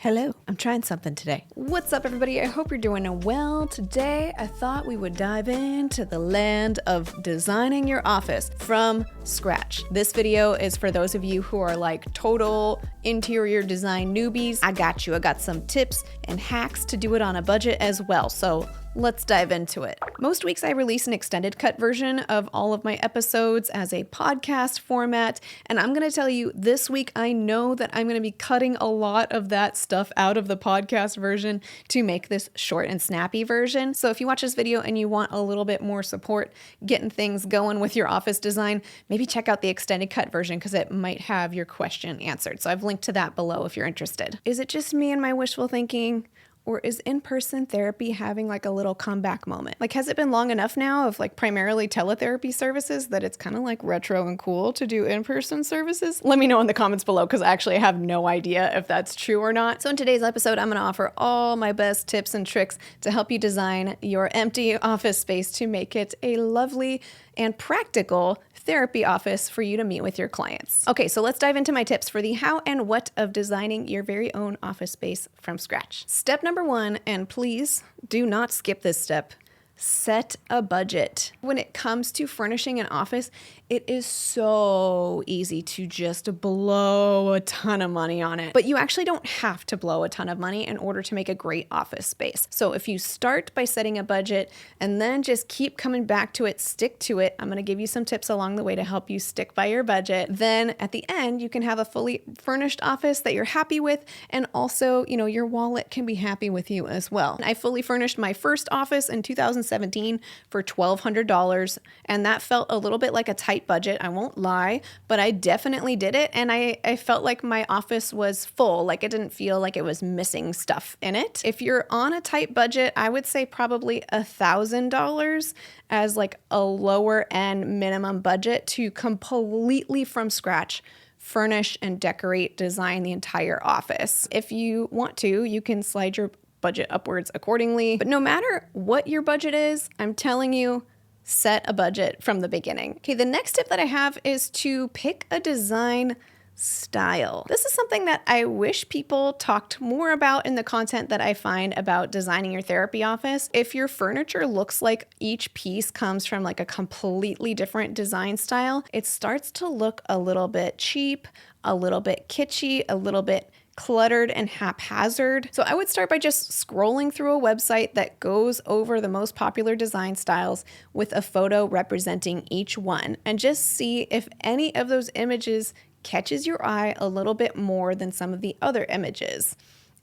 Hello, I'm trying something today. What's up, everybody? I hope you're doing well. Today, I thought we would dive into the land of designing your office from scratch. This video is for those of you who are like total interior design newbies. I got you. I got some tips and hacks to do it on a budget as well. So let's dive into it. Most weeks I release an extended cut version of all of my episodes as a podcast format. And I'm going to tell you this week, I know that I'm going to be cutting a lot of that stuff out of the podcast version to make this short and snappy version. So if you watch this video and you want a little bit more support getting things going with your office design, maybe check out the extended cut version because it might have your question answered. So I've linked to that below if you're interested. Is it just me and my wishful thinking? Or is in-person therapy having like a little comeback moment? Like, has it been long enough now of like primarily teletherapy services that it's kind of like retro and cool to do in-person services? Let me know in the comments below because actually I have no idea if that's true or not. So in today's episode, I'm going to offer all my best tips and tricks to help you design your empty office space to make it a lovely and practical therapy office for you to meet with your clients. Okay, so let's dive into my tips for the how and what of designing your very own office space from scratch. Step number one, and please do not skip this step, set a budget. When it comes to furnishing an office, it is so easy to just blow a ton of money on it. But you actually don't have to blow a ton of money in order to make a great office space. So if you start by setting a budget and then just keep coming back to it, stick to it, I'm going to give you some tips along the way to help you stick by your budget. Then at the end, you can have a fully furnished office that you're happy with. And also, your wallet can be happy with you as well. I fully furnished my first office in 2017 for $1,200. And that felt a little bit like a tight budget, I won't lie, but I definitely did it. And I felt like my office was full, like it didn't feel like it was missing stuff in it. If you're on a tight budget, I would say probably $1,000 as like a lower end minimum budget to completely from scratch furnish and decorate, design the entire office. If you want to, you can slide your budget upwards accordingly. But no matter what your budget is, I'm telling you, set a budget from the beginning. Okay, the next tip that I have is to pick a design style. This is something that I wish people talked more about in the content that I find about designing your therapy office. If your furniture looks like each piece comes from like a completely different design style, it starts to look a little bit cheap, a little bit kitschy, a little bit cluttered and haphazard. So I would start by just scrolling through a website that goes over the most popular design styles with a photo representing each one and just see if any of those images catches your eye a little bit more than some of the other images.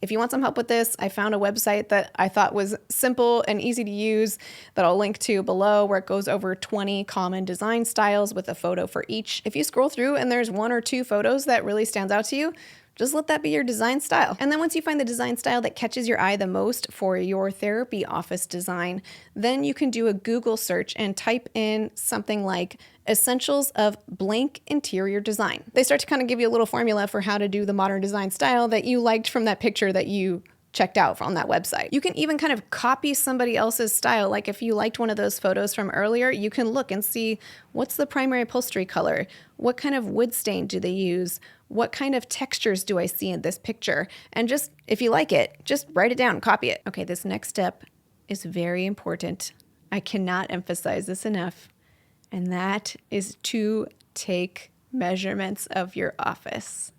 If you want some help with this, I found a website that I thought was simple and easy to use that I'll link to below where it goes over 20 common design styles with a photo for each. If you scroll through and there's one or two photos that really stands out to you, just let that be your design style. And then once you find the design style that catches your eye the most for your therapy office design, then you can do a Google search and type in something like essentials of blank interior design. They start to kind of give you a little formula for how to do the modern design style that you liked from that picture that you checked out on that website. You can even kind of copy somebody else's style. Like if you liked one of those photos from earlier, you can look and see what's the primary upholstery color? What kind of wood stain do they use? What kind of textures do I see in this picture? And just, if you like it, just write it down, copy it. Okay, this next step is very important. I cannot emphasize this enough. And that is to take measurements of your office.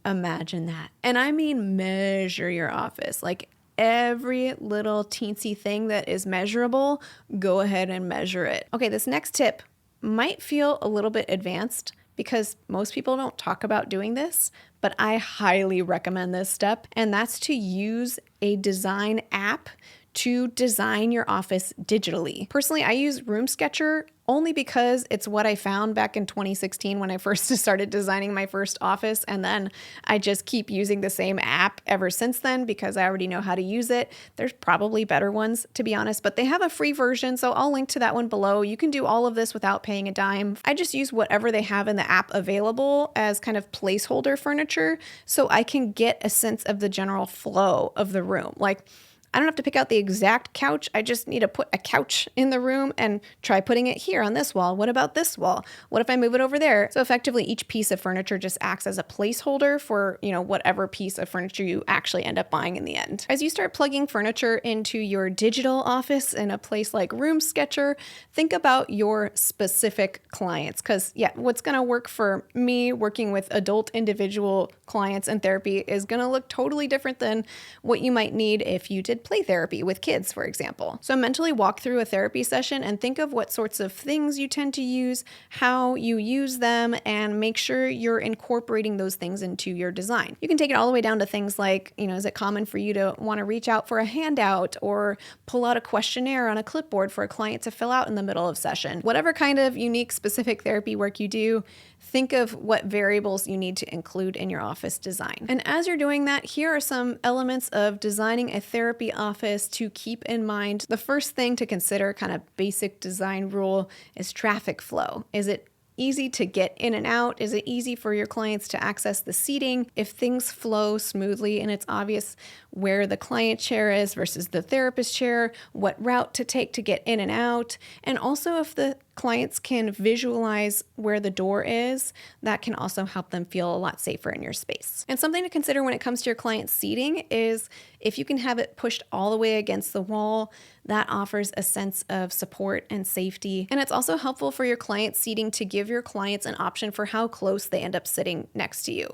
Imagine that. And I mean measure your office. Like every little teensy thing that is measurable, go ahead and measure it. Okay, this next tip might feel a little bit advanced because most people don't talk about doing this, but I highly recommend this step. And that's to use a design app to design your office digitally. Personally, I use RoomSketcher only because it's what I found back in 2016 when I first started designing my first office. And then I just keep using the same app ever since then because I already know how to use it. There's probably better ones, to be honest, but they have a free version. So I'll link to that one below. You can do all of this without paying a dime. I just use whatever they have in the app available as kind of placeholder furniture so I can get a sense of the general flow of the room. Like, I don't have to pick out the exact couch. I just need to put a couch in the room and try putting it here on this wall. What about this wall? What if I move it over there? So effectively, each piece of furniture just acts as a placeholder for, whatever piece of furniture you actually end up buying in the end. As you start plugging furniture into your digital office in a place like RoomSketcher, think about your specific clients. Because what's going to work for me working with adult individual clients in therapy is going to look totally different than what you might need if you did play therapy with kids, for example. So mentally walk through a therapy session and think of what sorts of things you tend to use, how you use them, and make sure you're incorporating those things into your design. You can take it all the way down to things like, is it common for you to want to reach out for a handout or pull out a questionnaire on a clipboard for a client to fill out in the middle of session? Whatever kind of unique, specific therapy work you do, think of what variables you need to include in your office design. And as you're doing that, here are some elements of designing a therapy office to keep in mind. The first thing to consider, kind of basic design rule, is traffic flow. Is it easy to get in and out? Is it easy for your clients to access the seating? If things flow smoothly and it's obvious where the client chair is versus the therapist chair, what route to take to get in and out, and also if the clients can visualize where the door is, that can also help them feel a lot safer in your space. And something to consider when it comes to your client seating is if you can have it pushed all the way against the wall, that offers a sense of support and safety. And it's also helpful for your client seating to give your clients an option for how close they end up sitting next to you.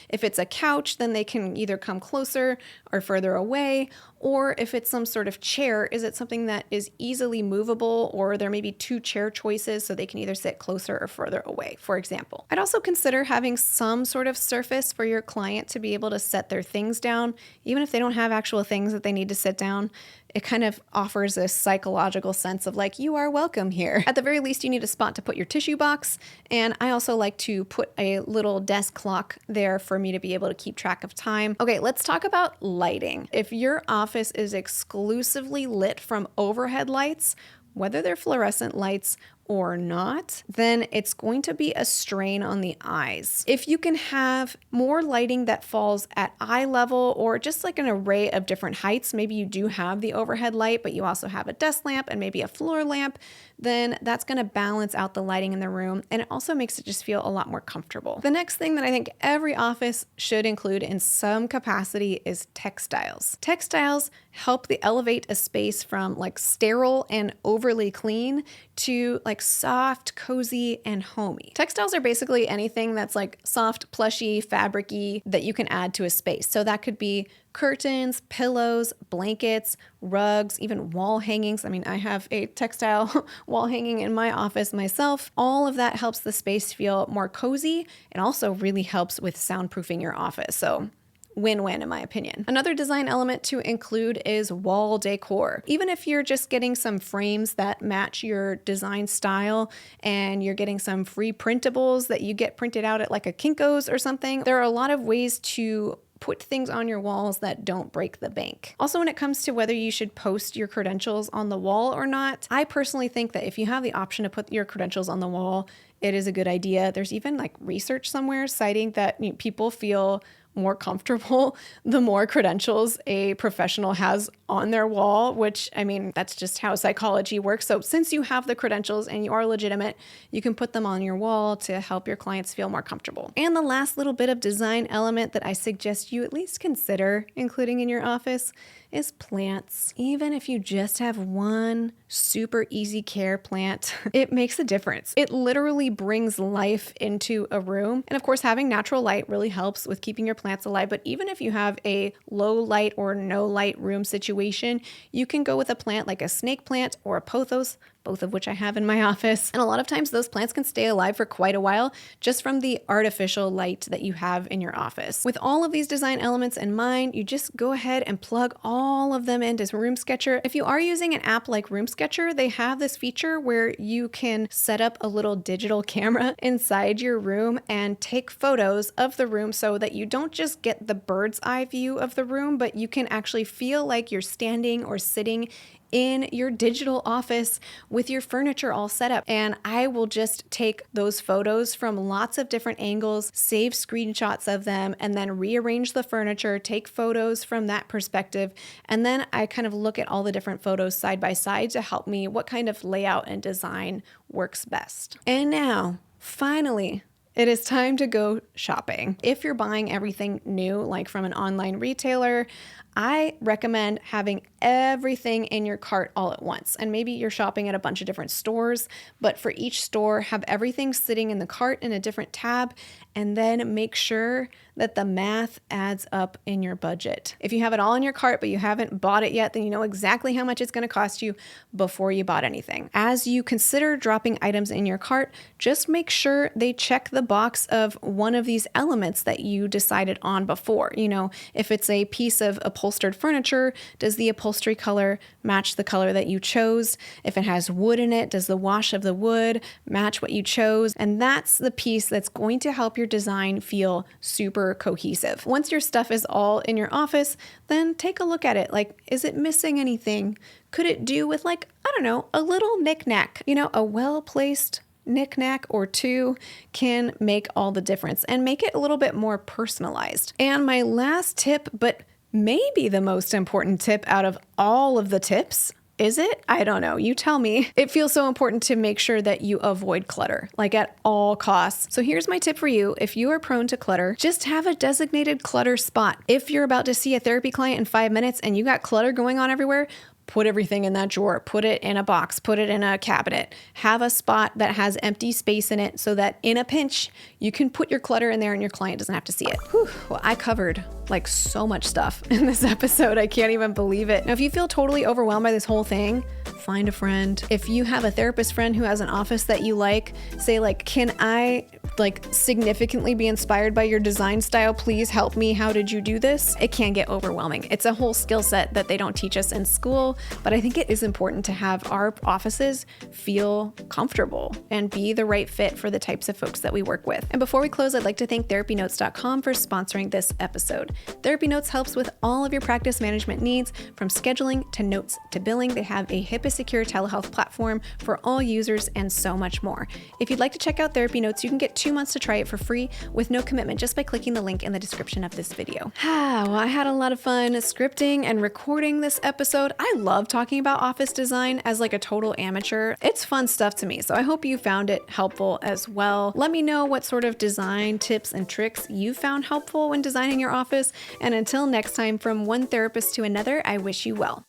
If it's a couch, then they can either come closer or further away, or if it's some sort of chair, is it something that is easily movable, or there may be two chair choices so they can either sit closer or further away, for example. I'd also consider having some sort of surface for your client to be able to set their things down, even if they don't have actual things that they need to sit down. It kind of offers a psychological sense of like, you are welcome here. At the very least, you need a spot to put your tissue box. And I also like to put a little desk clock there for me to be able to keep track of time. Okay, let's talk about lighting. If your office is exclusively lit from overhead lights, whether they're fluorescent lights or not, then it's going to be a strain on the eyes. If you can have more lighting that falls at eye level or just like an array of different heights, maybe you do have the overhead light, but you also have a desk lamp and maybe a floor lamp, then that's going to balance out the lighting in the room. And it also makes it just feel a lot more comfortable. The next thing that I think every office should include in some capacity is textiles. Textiles help elevate a space from like sterile and overly clean to like soft, cozy, and homey. Textiles are basically anything that's like soft, plushy, fabric-y that you can add to a space. So that could be curtains, pillows, blankets, rugs, even wall hangings. I mean, I have a textile wall hanging in my office myself. All of that helps the space feel more cozy. It also really helps with soundproofing your office. So win-win in my opinion. Another design element to include is wall decor. Even if you're just getting some frames that match your design style and you're getting some free printables that you get printed out at like a Kinko's or something, there are a lot of ways to put things on your walls that don't break the bank. Also, when it comes to whether you should post your credentials on the wall or not, I personally think that if you have the option to put your credentials on the wall, it is a good idea. There's even like research somewhere citing that people feel more comfortable the more credentials a professional has on their wall, which, I mean, that's just how psychology works. So since you have the credentials and you are legitimate, you can put them on your wall to help your clients feel more comfortable. And the last little bit of design element that I suggest you at least consider including in your office is plants. Even if you just have one super easy care plant, it makes a difference. It literally brings life into a room. And of course, having natural light really helps with keeping your plants alive. But even if you have a low light or no light room situation, you can go with a plant like a snake plant or a pothos, both of which I have in my office. And a lot of times those plants can stay alive for quite a while just from the artificial light that you have in your office. With all of these design elements in mind, you just go ahead and plug all of them into RoomSketcher. If you are using an app like RoomSketcher, they have this feature where you can set up a little digital camera inside your room and take photos of the room so that you don't just get the bird's eye view of the room, but you can actually feel like you're standing or sitting in your digital office with your furniture all set up. And I will just take those photos from lots of different angles, save screenshots of them, and then rearrange the furniture, take photos from that perspective. And then I kind of look at all the different photos side by side to help me what kind of layout and design works best. And now, finally, it is time to go shopping. If you're buying everything new, like from an online retailer, I recommend having everything in your cart all at once. And maybe you're shopping at a bunch of different stores, but for each store, have everything sitting in the cart in a different tab, and then make sure that the math adds up in your budget. If you have it all in your cart, but you haven't bought it yet, then you know exactly how much it's going to cost you before you bought anything. As you consider dropping items in your cart, just make sure they check the box of one of these elements that you decided on before. You know, if it's a piece of upholstered furniture, does the upholstery color match the color that you chose? If it has wood in it, does the wash of the wood match what you chose? And that's the piece that's going to help your design feel super cohesive. Once your stuff is all in your office, then take a look at it. Like, is it missing anything? Could it do with, like, I don't know, a little knick-knack? You know, a well-placed knick-knack or two can make all the difference and make it a little bit more personalized. And my last tip, but maybe the most important tip out of all of the tips, is it? I don't know. You tell me. It feels so important to make sure that you avoid clutter, like at all costs. So here's my tip for you. If you are prone to clutter, just have a designated clutter spot. If you're about to see a therapy client in 5 minutes and you got clutter going on everywhere, put everything in that drawer, put it in a box, put it in a cabinet, have a spot that has empty space in it so that in a pinch, you can put your clutter in there and your client doesn't have to see it. Whew. Well, I covered like so much stuff in this episode. I can't even believe it. Now, if you feel totally overwhelmed by this whole thing, find a friend. If you have a therapist friend who has an office that you like, say like, can I like significantly be inspired by your design style? Please help me. How did you do this? It can get overwhelming. It's a whole skill set that they don't teach us in school, but I think it is important to have our offices feel comfortable and be the right fit for the types of folks that we work with. And before we close, I'd like to thank TherapyNotes.com for sponsoring this episode. Therapy Notes helps with all of your practice management needs, from scheduling to notes to billing. They have a HIPAA-secure telehealth platform for all users and so much more. If you'd like to check out Therapy Notes, you can get 2 months to try it for free with no commitment just by clicking the link in the description of this video. Well, I had a lot of fun scripting and recording this episode. I love talking about office design as like a total amateur. It's fun stuff to me, so I hope you found it helpful as well. Let me know what sort of design tips and tricks you found helpful when designing your office. And until next time, from one therapist to another, I wish you well.